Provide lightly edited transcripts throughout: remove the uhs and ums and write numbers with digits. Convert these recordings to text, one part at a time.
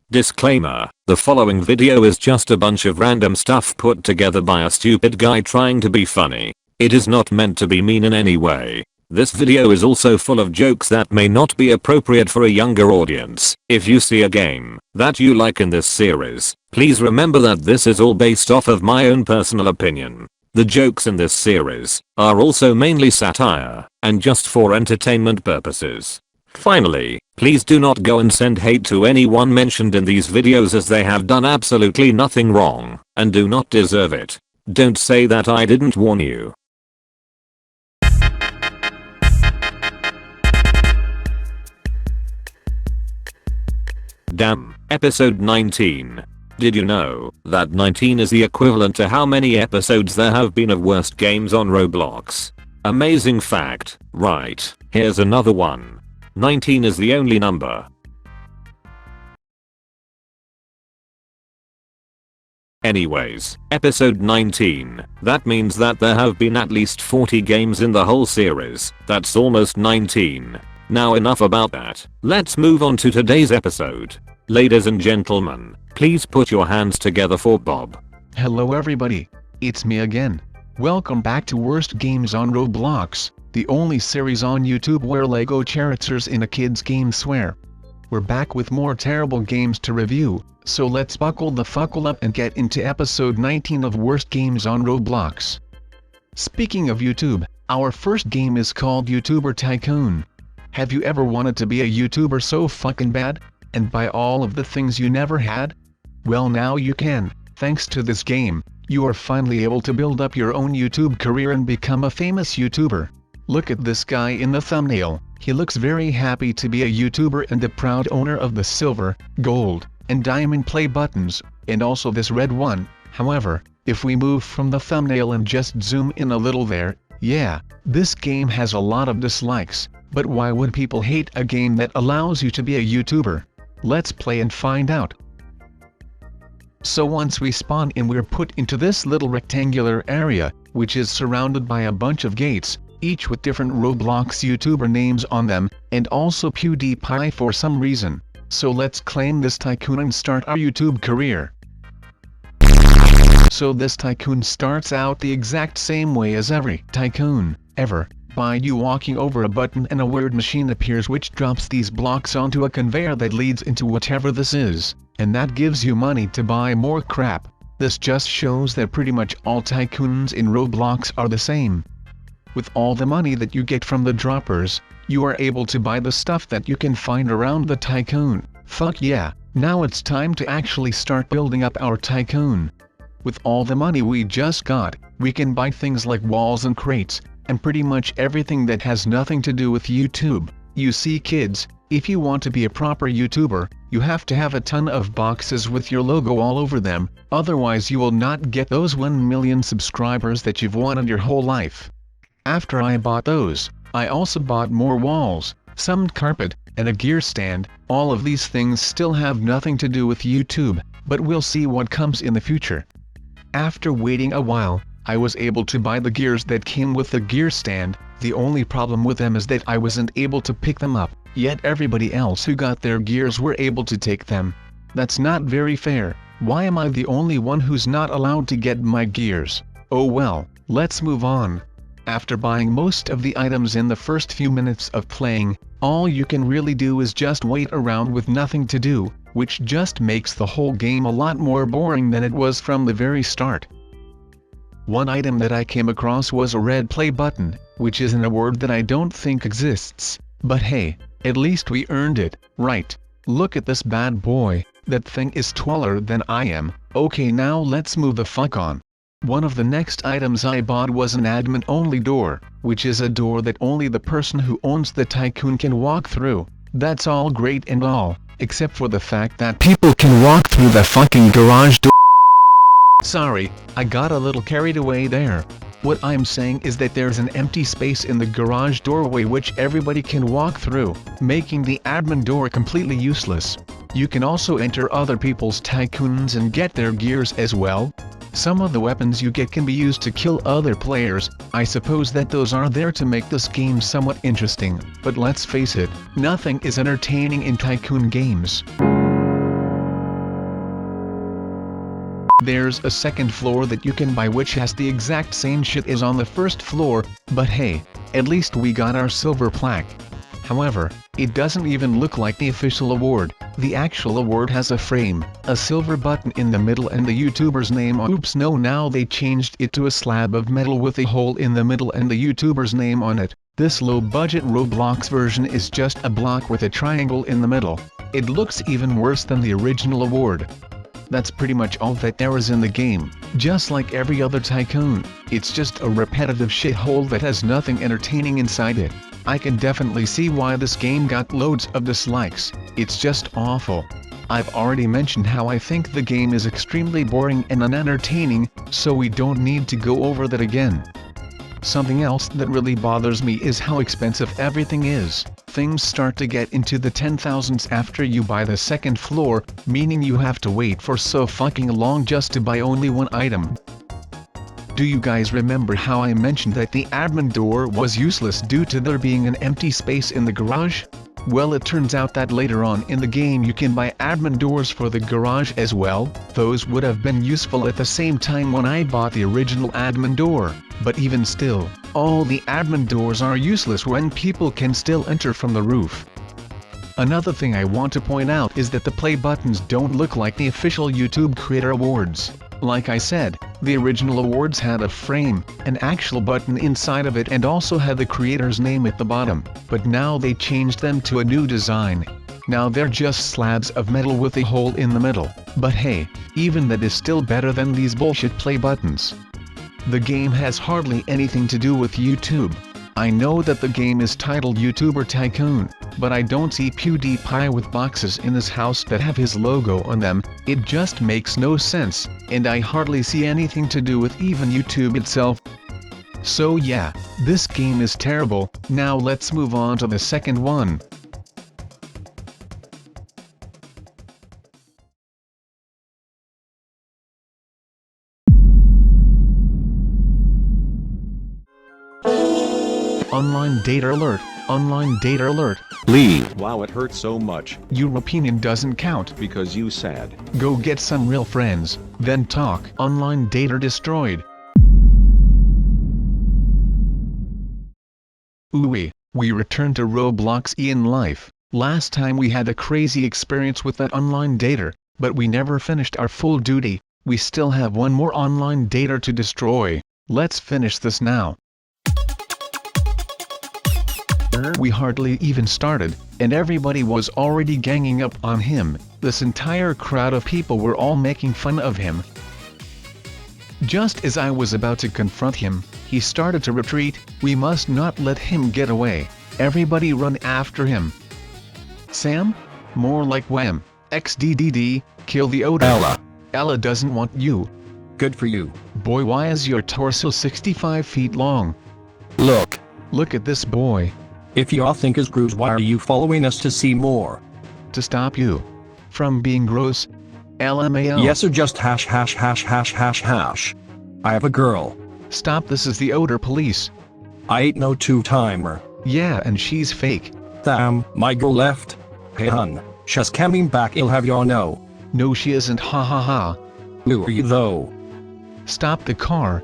Disclaimer, the following video is just a bunch of random stuff put together by a stupid guy trying to be funny. It is not meant to be mean in any way. This video is also full of jokes that may not be appropriate for a younger audience. If you see a game that you like in this series, please remember that this is all based off of my own personal opinion. The jokes in this series are also mainly satire and just for entertainment purposes. Finally, please do not go and send hate to anyone mentioned in these videos as they have done absolutely nothing wrong and do not deserve it. Don't say that I didn't warn you. Damn, episode 19. Did you know that 19 is the equivalent to how many episodes there have been of Worst Games on Roblox? Amazing fact, right? Here's another one. 19 is the only number. Anyways, episode 19. That means that there have been at least 40 games in the whole series. That's almost 19. Now enough about that. Let's move on to today's episode. Ladies and gentlemen, please put your hands together for Bob. Hello everybody. It's me again. Welcome back to Worst Games on Roblox, the only series on YouTube where Lego characters in a kid's game swear. We're back with more terrible games to review, so let's buckle the fuckle up and get into episode 19 of Worst Games on Roblox. Speaking of YouTube, our first game is called YouTuber Tycoon. Have you ever wanted to be a YouTuber so fucking bad, and buy all of the things you never had? Well, now you can. Thanks to this game, you are finally able to build up your own YouTube career and become a famous YouTuber. Look at this guy in the thumbnail. He looks very happy to be a YouTuber and the proud owner of the silver, gold, and diamond play buttons, and also this red one. However, if we move from the thumbnail and just zoom in a little there, yeah, this game has a lot of dislikes. But why would people hate a game that allows you to be a YouTuber? Let's play and find out. So once we spawn in, we're put into this little rectangular area, which is surrounded by a bunch of gates, each with different Roblox YouTuber names on them, and also PewDiePie for some reason. So let's claim this tycoon and start our YouTube career. So this tycoon starts out the exact same way as every tycoon ever, by you walking over a button and a weird machine appears which drops these blocks onto a conveyor that leads into whatever this is, and that gives you money to buy more crap. This just shows that pretty much all tycoons in Roblox are the same. With all the money that you get from the droppers, you are able to buy the stuff that you can find around the tycoon. Fuck yeah, now it's time to actually start building up our tycoon. With all the money we just got, we can buy things like walls and crates, and pretty much everything that has nothing to do with YouTube. You see kids, if you want to be a proper YouTuber, you have to have a ton of boxes with your logo all over them, otherwise you will not get those 1 million subscribers that you've wanted your whole life. After I bought those, I also bought more walls, some carpet, and a gear stand. All of these things still have nothing to do with YouTube, but we'll see what comes in the future. After waiting a while, I was able to buy the gears that came with the gear stand. The only problem with them is that I wasn't able to pick them up, yet everybody else who got their gears were able to take them. That's not very fair. Why am I the only one who's not allowed to get my gears? Oh well, let's move on. After buying most of the items in the first few minutes of playing, all you can really do is just wait around with nothing to do, which just makes the whole game a lot more boring than it was from the very start. One item that I came across was a red play button, which is an award that I don't think exists, but hey, at least we earned it, right? Look at this bad boy, that thing is taller than I am. Okay, now let's move the fuck on. One of the next items I bought was an admin-only door, which is a door that only the person who owns the tycoon can walk through. That's all great and all, except for the fact that people can walk through the fucking garage door. Sorry, I got a little carried away there. What I'm saying is that there's an empty space in the garage doorway which everybody can walk through, making the admin door completely useless. You can also enter other people's tycoons and get their gears as well. Some of the weapons you get can be used to kill other players. I suppose that those are there to make this game somewhat interesting, but let's face it, nothing is entertaining in tycoon games. There's a second floor that you can buy which has the exact same shit as on the first floor, but hey, at least we got our silver plaque. However, it doesn't even look like the official award. The actual award has a frame, a silver button in the middle and the YouTuber's name. Oops, no, now they changed it to a slab of metal with a hole in the middle and the YouTuber's name on it. This low-budget Roblox version is just a block with a triangle in the middle. It looks even worse than the original award. That's pretty much all that there is in the game. Just like every other Tycoon, it's just a repetitive shithole that has nothing entertaining inside it. I can definitely see why this game got loads of dislikes. It's just awful. I've already mentioned how I think the game is extremely boring and unentertaining, so we don't need to go over that again. Something else that really bothers me is how expensive everything is. Things start to get into the 10,000s after you buy the second floor, meaning you have to wait for so fucking long just to buy only one item. Do you guys remember how I mentioned that the admin door was useless due to there being an empty space in the garage? Well, it turns out that later on in the game you can buy admin doors for the garage as well. Those would have been useful at the same time when I bought the original admin door, but even still, all the admin doors are useless when people can still enter from the roof. Another thing I want to point out is that the play buttons don't look like the official YouTube Creator Awards. Like I said, the original awards had a frame, an actual button inside of it, and also had the creator's name at the bottom, but now they changed them to a new design. Now they're just slabs of metal with a hole in the middle, but hey, even that is still better than these bullshit play buttons. The game has hardly anything to do with YouTube. I know that the game is titled YouTuber Tycoon, but I don't see PewDiePie with boxes in his house that have his logo on them. It just makes no sense, and I hardly see anything to do with even YouTube itself. So yeah, this game is terrible. Now let's move on to the second one. Online data alert. Online data alert. Leave. Wow, it hurts so much. Your opinion doesn't count. Because you sad. Go get some real friends, then talk. Online data destroyed. Ooh, we returned to Roblox in life. Last time we had a crazy experience with that online data, but we never finished our full duty. We still have one more online data to destroy. Let's finish this now. We hardly even started, and everybody was already ganging up on him. This entire crowd of people were all making fun of him. Just as I was about to confront him, he started to retreat. We must not let him get away. Everybody run after him. Sam? More like Wham. XDDD, kill the odor. Ella. Ella doesn't want you. Good for you. Boy, why is your torso 65 feet long? Look. Look at this boy. If you all think is gross, why are you following us to see more? To stop you from being gross. LMAO. Yes, or just hash hash hash hash hash hash. I have a girl. Stop, this is the odor police. I ain't no two-timer. Yeah, and she's fake. Damn, my girl left. Hey hun, she's coming back, I'll have y'all know. No, she isn't, ha ha ha. Who are you though? Stop the car.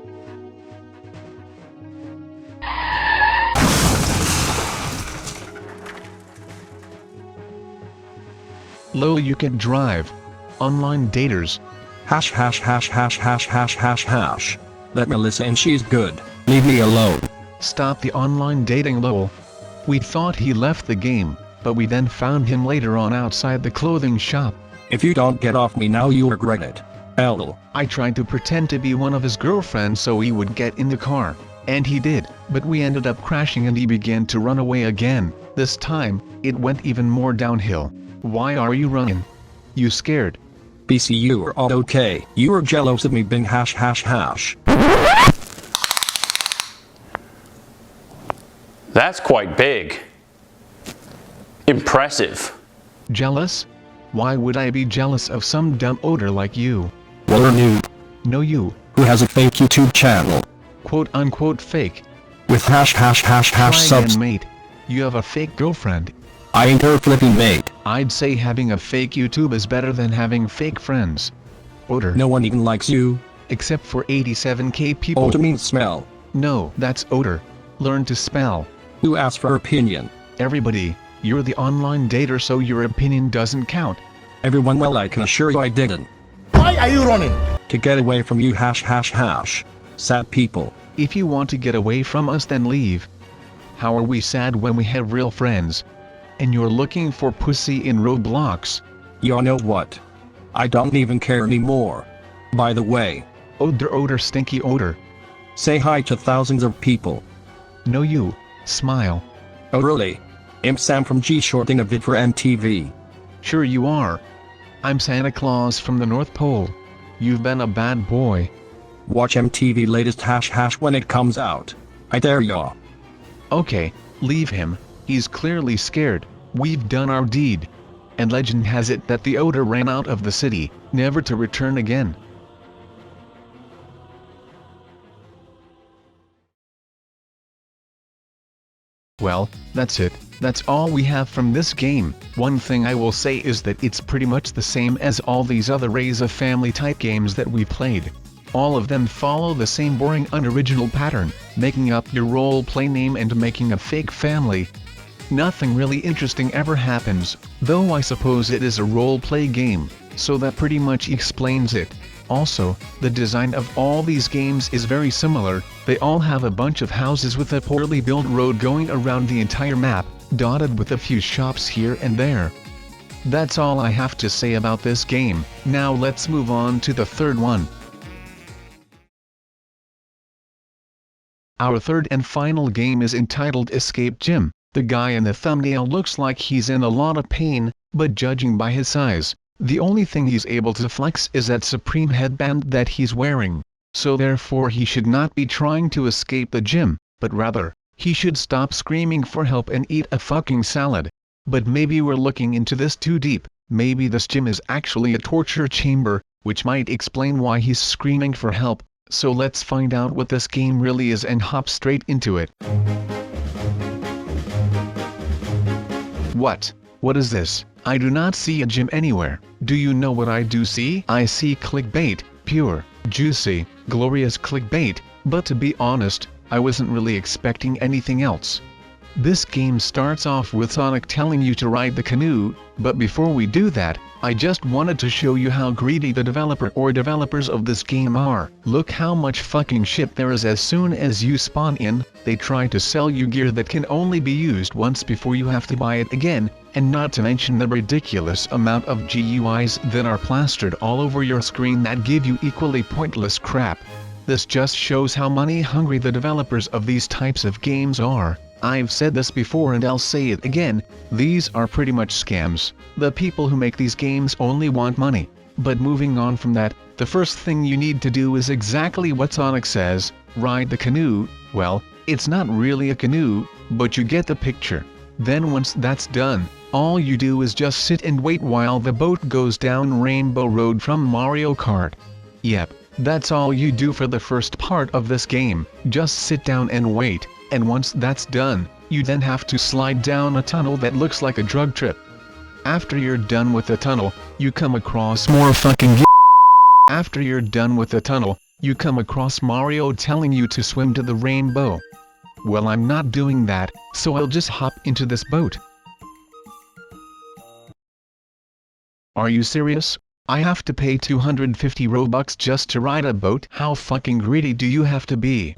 Low, you can drive. Online daters. Hash hash hash hash hash hash hash hash. Let Melissa in, she's good. Leave me alone. Stop the online dating, lol. We thought he left the game, but we then found him later on outside the clothing shop. If you don't get off me now, you regret it. L. I tried to pretend to be one of his girlfriends so he would get in the car, and he did, but we ended up crashing and he began to run away again. This time, it went even more downhill. Why are you running? You scared? BC, you are all okay. You are jealous of me being hash hash hash. That's quite big. Impressive. Jealous? Why would I be jealous of some dumb odor like you? Well, new. No, you. Who has a fake YouTube channel? Quote unquote fake. With hash hash hash hash Try again, subs. mate. You have a fake girlfriend. I ain't her flipping mate. I'd say having a fake YouTube is better than having fake friends. Odor. No one even likes you. Except for 87k people. Odor means smell. No, that's odor. Learn to spell. Who asked for opinion? Everybody. You're the online dater, so your opinion doesn't count. Everyone, well, I can assure you I didn't. Why are you running? To get away from you ###. Sad people. If you want to get away from us, then leave. How are we sad when we have real friends? And you're looking for pussy in Roblox. You know what? I don't even care anymore. By the way. Odor, stinky odor. Say hi to thousands of people. No, you. Smile. Oh really? I'm Sam from G-Shorting a vid for MTV. Sure you are. I'm Santa Claus from the North Pole. You've been a bad boy. Watch MTV latest ## when it comes out. I dare ya. Okay, leave him. He's clearly scared. We've done our deed. And legend has it that the odor ran out of the city, never to return again. Well, that's it. That's all we have from this game. One thing I will say is that it's pretty much the same as all these other Raise a Family type games that we played. All of them follow the same boring unoriginal pattern, making up your role-play name and making a fake family. Nothing really interesting ever happens, though I suppose it is a role-play game, so that pretty much explains it. Also, the design of all these games is very similar. They all have a bunch of houses with a poorly built road going around the entire map, dotted with a few shops here and there. That's all I have to say about this game. Now let's move on to the third one. Our third and final game is entitled Escape Gym. The guy in the thumbnail looks like he's in a lot of pain, but judging by his size, the only thing he's able to flex is that supreme headband that he's wearing. So therefore he should not be trying to escape the gym, but rather, he should stop screaming for help and eat a fucking salad. But maybe we're looking into this too deep. Maybe this gym is actually a torture chamber, which might explain why he's screaming for help. So let's find out what this game really is and hop straight into it. What? What is this? I do not see a gym anywhere. Do you know what I do see? I see clickbait, pure, juicy, glorious clickbait, but to be honest, I wasn't really expecting anything else. This game starts off with Sonic telling you to ride the canoe, but before we do that, I just wanted to show you how greedy the developer or developers of this game are. Look how much fucking shit there is. As soon as you spawn in, they try to sell you gear that can only be used once before you have to buy it again, and not to mention the ridiculous amount of GUIs that are plastered all over your screen that give you equally pointless crap. This just shows how money hungry the developers of these types of games are. I've said this before and I'll say it again, these are pretty much scams. The people who make these games only want money. But moving on from that, the first thing you need to do is exactly what Sonic says, ride the canoe. Well, it's not really a canoe, but you get the picture. Then once that's done, all you do is just sit and wait while the boat goes down Rainbow Road from Mario Kart. Yep, that's all you do for the first part of this game, just sit down and wait. And once that's done, you then have to slide down a tunnel that looks like a drug trip. After you're done with the tunnel, you come across more fucking After you're done with the tunnel, you come across Mario telling you to swim to the rainbow. Well, I'm not doing that, so I'll just hop into this boat. Are you serious? I have to pay 250 Robux just to ride a boat? How fucking greedy do you have to be?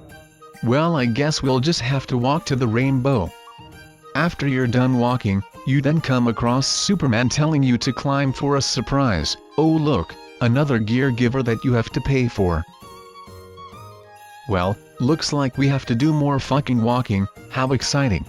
Well, I guess we'll just have to walk to the rainbow. After you're done walking, you then come across Superman telling you to climb for a surprise. Oh look, another gear giver that you have to pay for. Well, looks like we have to do more fucking walking. How exciting.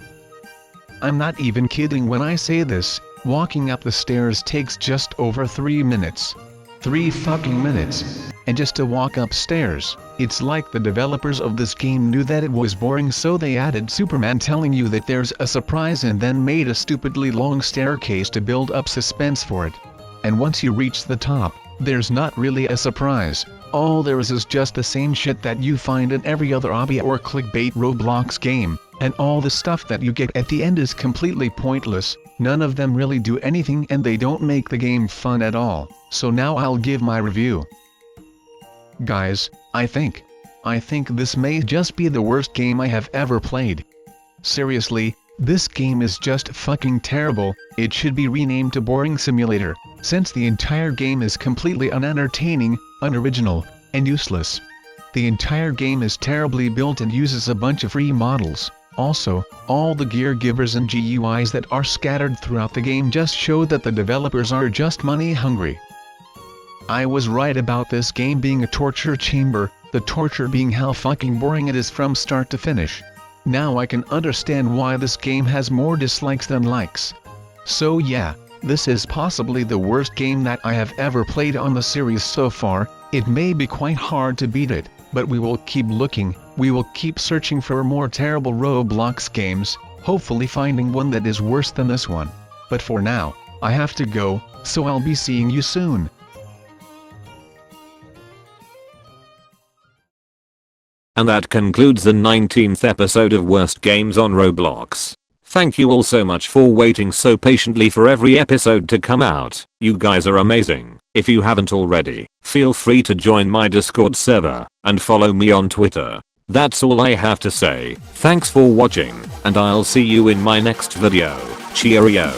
I'm not even kidding when I say this, walking up the stairs takes just over 3 minutes. 3 fucking minutes. And just to walk upstairs, it's like the developers of this game knew that it was boring, so they added Superman telling you that there's a surprise and then made a stupidly long staircase to build up suspense for it. And once you reach the top, there's not really a surprise. All there is just the same shit that you find in every other obby or clickbait Roblox game, and all the stuff that you get at the end is completely pointless. None of them really do anything and they don't make the game fun at all. So now I'll give my review. Guys, I think this may just be the worst game I have ever played. Seriously, this game is just fucking terrible. It should be renamed to Boring Simulator, since the entire game is completely unentertaining, unoriginal, and useless. The entire game is terribly built and uses a bunch of free models. Also, all the gear givers and GUIs that are scattered throughout the game just show that the developers are just money hungry. I was right about this game being a torture chamber, the torture being how fucking boring it is from start to finish. Now I can understand why this game has more dislikes than likes. So yeah, this is possibly the worst game that I have ever played on the series so far. It may be quite hard to beat it, but we will keep looking, we will keep searching for more terrible Roblox games, hopefully finding one that is worse than this one. But for now, I have to go, so I'll be seeing you soon. And that concludes the 19th episode of Worst Games on Roblox. Thank you all so much for waiting so patiently for every episode to come out. You guys are amazing. If you haven't already, feel free to join my Discord server and follow me on Twitter. That's all I have to say. Thanks for watching, and I'll see you in my next video. Cheerio.